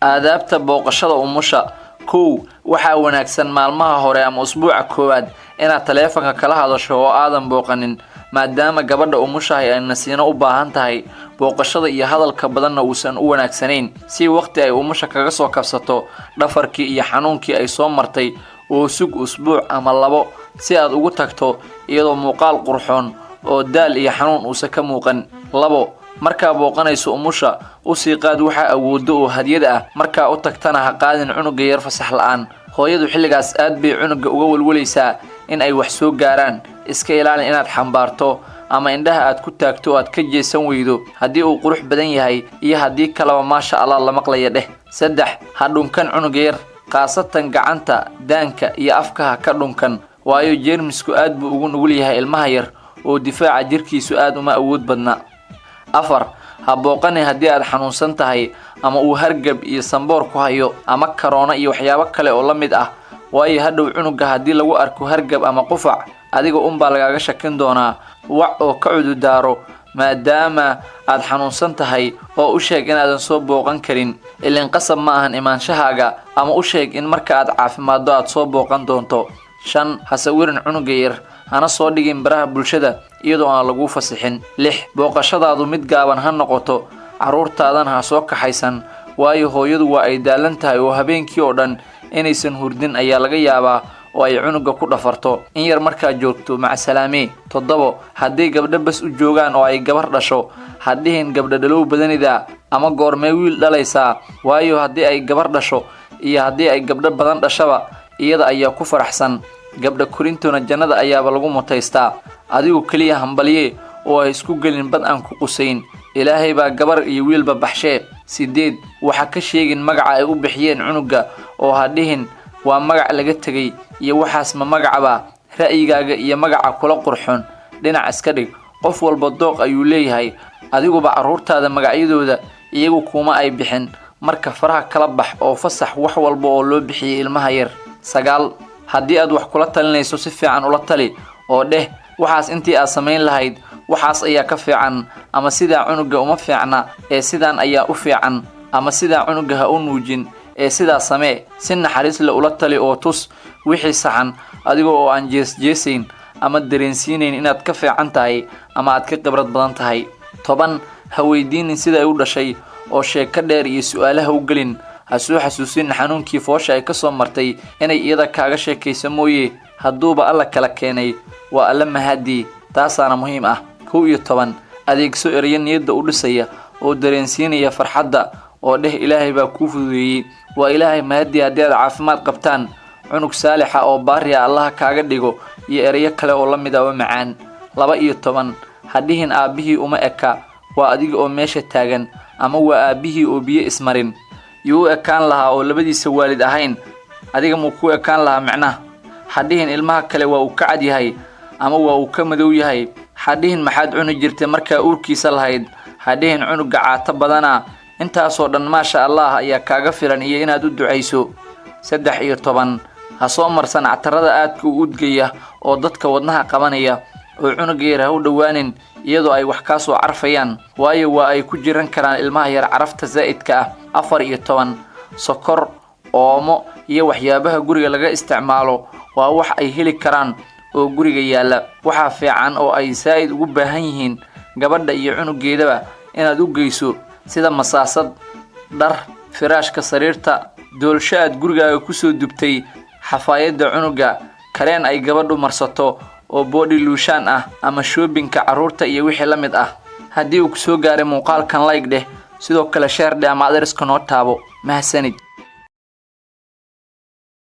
aadaabta booqashada umusha waxaa wanaagsan maalmaha hore ama usbuuca koowaad inaad taleefanka kala hadasho oo aadan booqanin maadaama gabadha umushahay ay nasiino u baahan tahay booqashada iyo hadalka badanna uusan u wanaagsanayn si waqti ay umusha kaga soo kabsato dhafarkii iyo xanuunkii ay soo martay oo sug usbuuc ama labo si aad ugu tagto iyadoo muuqaal qurxoon oo daal iyo xanuun uusan ka muuqan. labo markaa booqanayso umusha u sii qaad waxa awoodo oo hadiyad ah markaa u tagtana ha qaadin cunuga yar fasax la'aan. hooyadu xilligaas aad bay cunuga uga walwalaysaa in ay wax soo gaaraan. iska ilaali inaad xambaarto ama indhaha aad ku taagto aad ka jeesan weydo haddii uu qurux badan yahay iyo haddii kalaba maasha Allah la maqlaya dheh. 3 ha dhunkan cunuga yar qaasatan gacanta daanka iyo afka ka dhunkan waayo jeermisku aad buu ugu nugul yahay ilmaha yar oo difaaca jirkiisu aad uma awood badna. 4 ha booqani haddii aad xanuunsan tahay ama uu hargab iyo sanboor ku hayo ama corona iyo waxyaabo kale oo la mid ah waayo hadhow cunuga haddii lagu arko hargab ama qufac adiga baa lagaaga shakin doonaa wax oo ka cududaaro maadaama aad xanuunsan tahay oo u sheeg inaadan soo booqan karin ilaa qasab ma ahan imaanshahaaga ama u sheeg in marka aad caafimaaddo aad soo booqan doonto. 5 ha sawirin cunuga yar hana soo dhigin baraha bulshada iyadoo aan lagu fasixin. 6 booqashadaadu mid gaaban ha noqoto caruurtaadan ha soo kaxaysan waayo hooyadu waa ay daalan tahay oo habeenkii oo dhan inaysan hurdin ayaa laga yaabaa oo ay cunuga ku dhafarto in yar markaa joogto maca salaame. 7 haddii gabdho bas u joogaan oo ay gabar dhasho hadhihin gabdho dhalow badanida ama goormee wiil dhalaysaa waayo haddii ay gabar dhasho iyo haddii ay gabdho badan dhashaba iyada ayaa ku faraxsan gabdha korintuna jannada ayaaba lagu mutaystaa adigu kaliya hambaliye oo ay isku gelin bad aan ku qusayn ilaahay baa gabar iyo wiilba baxshee. 8 waxa ka sheegin magaca ay u bixiyeen cunuga oo hadhihin waa magac laga tagay iyo waxaas ma magacaba ra'yigaaga iyo magaca kula qurxoon dhinac iska dhig qof walba dooq ayuu leeyahay adiguba caruurtaada magacyadooda iyagu kuma ay bixin marka faraha kala bax oo fasax wax walba oo loo bixiyay ilmaha yar. 9 haddii aad wax kula talinayso si fiican ula tali oo dheh waxaas intii aad samayn lahayd waxaas ayaa ka fiican ama sidaa cunuga uma fiicna ee sidaan ayaa u fiican ama sidaa cunuga ha u nuujin ee sidaa samee si naxariis la ula tali oo tus wixii saxan adigoo oo aan jeesayn ama dareensiinayn inaad ka fiican tahay ama aad ka khibrad badan tahay. 10 ha weydiinin sida ay u dhashay oo sheeko dheer iyo su'aalaha u gelin ha soo xasuusin xanuunkii foosha ay ka soo martay inay iyada kaaga sheekayso mooyee hadduuba alla kala keenay waa alla mahadi taasaana muhiim ah. 11 adeegso erayo niyadda u dhisaya oo dareensiinaya farxadda oo dheh ilaahay baa kuu fududeeyay waa ilaahay mahadi haddii aad caafimaad qabtaan cunug saalixa oo baari Allah kaaga dhigo iyo erayo kale oo la mid ah oo macaan. 12 hadhihin aabihii uma eka waa adiga oo meesha taagan ama waa aabihii oo biyo ismarin yuu ekaan lahaa oo labadiisa waalid ahayn adiga muu ku ekaan lahaa macna. hadhihin ilmaha kale waa uu ka cad yahay ama waa uu ka madow yahay hadhihin maxaad cuni jirtay markaa uurkiisa lahayd hadhihin cunuga caata badana intaasoo dhan maasha Allah ayaa kaaga filan iyo inaad u ducayso. 13 ha soo marsan catarada aadka u udgaya oo dadka wadnaha qabanaya oo cunuga yar ha u dhawaanin iyadoo ay wax ka soo carfayaan waayo waa ay ku jiran karaan ilmaha yar carafta zaa'idka ah. 14 sokor oomo iyo waxyaabaha guriga laga isticmaalo waa wax ay heli karaan oo guriga yaala waxa fiican oo ay saa'id ugu baahan yihiin gabadha iyo cunugeedaba inaad u geyso sida masaasad dhar firaashka sariirta doolsho aad gurigaaga ku soo dubtay xafaayada cunuga kareen ay gabadhu marsato oo body lotion ah ama shoppingka caruurta iyo wixii la mid ah. haddii uu ku soo gaaray muuqaalkan like dheh sidoo kale share dheh ama adeerska noo taabo mahadsanid.